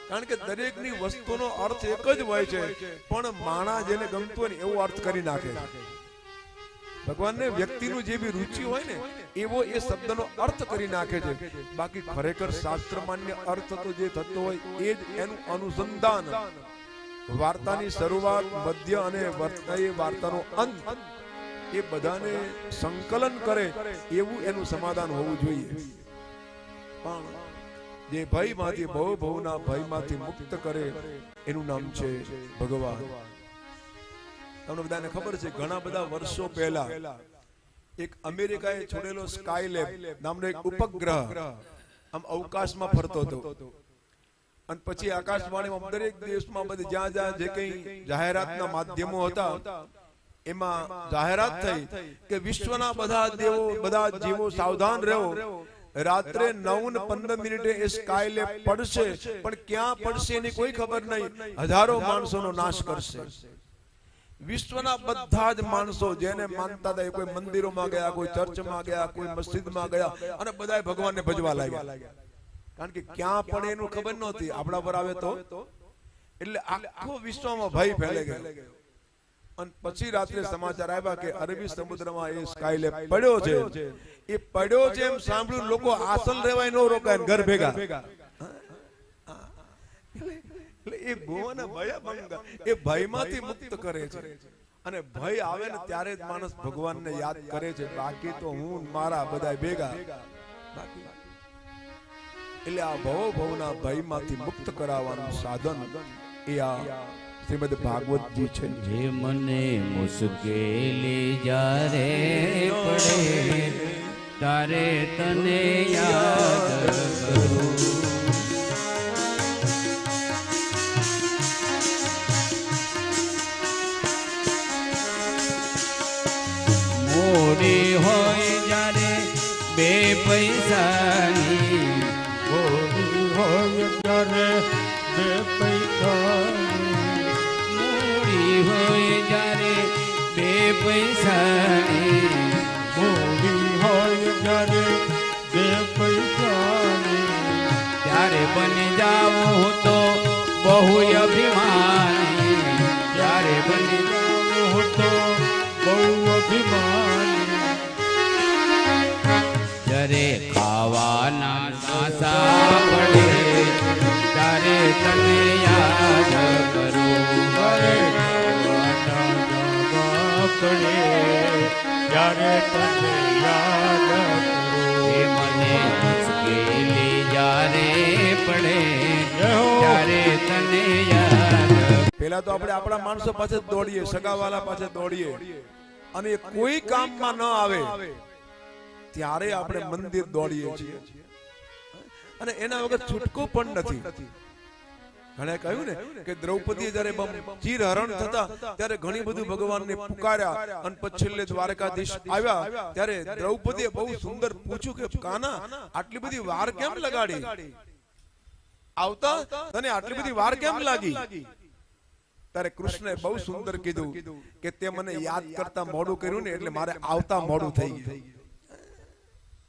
કારણ કે દરેકની વસ્તુનો અર્થ એક જ હોય છે, પણ માણા જેને ગમતું હોય ને એવો અર્થ કરી નાખે છે. ભગવાનને વ્યક્તિનું જે બી રુચિ હોય ને એવો એ શબ્દનો અર્થ કરી નાખે છે. બાકી ખરેખર શાસ્ત્ર માન્ય અર્થ તો જે થતો હોય એ જ એનું અનુસંધાન, વાર્તાની શરૂઆત, મધ્ય અને એ વાર્તાનો અંત એ બધાને સંકલન કરે એવું એનું સમાધાન હોવું જોઈએ. પણ જે ભયમાંથી ભવના ભયમાંથી મુક્ત કરે એનું નામ છે ભગવાન. તમને બધાને ખબર છે ઘણા બધા વર્ષો પહેલા એક અમેરિકાએ છોડેલો સ્કાયલેબ નામનો એક ઉપગ્રહ આમ અવકાશમાં ફરતો હતો. અને પછી આકાશવાણીમાં દરેક દેશમાં બધી જ્યાં જ્યાં જે કઈ જાહેરાતના માધ્યમો હતા એમાં જાહેરાત થઈ કે વિશ્વના બધા દેવો, બધા જીવો સાવધાન રહો. રાત્રે 9:15 એ સ્કાયલેબ પડશે, પણ ક્યાં પડશે એની કોઈ ખબર નહીં. હજારો માણસોનો નાશ કરશે. વિશ્વના બધા જ માણસો જેને માનતા હતા, કોઈ મંદિરોમાં ગયા, કોઈ ચર્ચમાં ગયા, કોઈ મસ્જિદમાં ગયા અને બધા ભગવાનને ભજવા લાગ્યા. કારણ કે ક્યાં પડે એનું ખબર નહોતી. આપણા પર આવે તો એટલે આખો વિશ્વમાં ભય ફેલાઈ ગયો. અને પછી રાત્રે સમાચાર આવ્યા કે અરબી સમુદ્રમાં એ સ્કાયલેબ પડ્યો છે. એ પડ્યો છે એમ સાંભળ્યું લોકો આસન રહેવાય ન રોકાય ઘર ભેગા. એ ભુવન ભયભંગ એ ભયમાંથી મુક્ત કરે છે. અને ભય આવે ને ત્યારે જ માણસ ભગવાનને યાદ કરે છે. બાકી તો હું મારા બધા ભેગા. એટલે આ ભવના ભયમાંથી મુક્ત કરાવવાનું સાધન એ આ શ્રીમદ ભાગવતજી છે. જે મને મુશ્કેલી જ્યારે પડે તારે તને યાદ કરું. મોડી હોય જ્યારે બે પૈસાની, મોડી હોય ત્યારે બે પૈસાની, મોડી હોય જ્યારે બે પૈસાની, મોડી હોય જ્યારે બે પૈસાની, ત્યારે બની જાવું તો બહુ અભિમાની, ત્યારે બની હું તો બહુ અભિમાની. જ્યારે ખાવાના સાસા પડે ત્યારે તને યાદ કરું. ત્યારે ખાવાના પડે ત્યારે તને યાદ કરું. એ મને મુશ્કેલી જ્યારે પડે ત્યારે તને યાદ. પેલા તો આપણે આપણા માણસો પાસે દોડીએ, સગાવાલા પાસે દોડીએ, અને કોઈ કામમાં ન આવે ત્યારે આપણે મંદિર દોડીએ છીએ. અને એના વગર છૂટકો પણ નથી. ઘણા કહ્યું ને કે દ્રૌપદી જયારે ચીરહરણ થતા ત્યારે ઘણી બધું ભગવાનને પુકાર્યા. અને પછી છેલ્લે દ્વારકાધીશ આવ્યા ત્યારે દ્રૌપદીએ બહુ સુંદર પૂછ્યું કે કાના આટલી બધી વાર કેમ લગાડી? આવતા તને આટલી બધી વાર કેમ લાગી? ત્યારે કૃષ્ણએ બહુ સુંદર કીધું કે તે મને યાદ કરતા મોડું કર્યું ને એટલે મારે આવતા મોડું થઈ ગયું.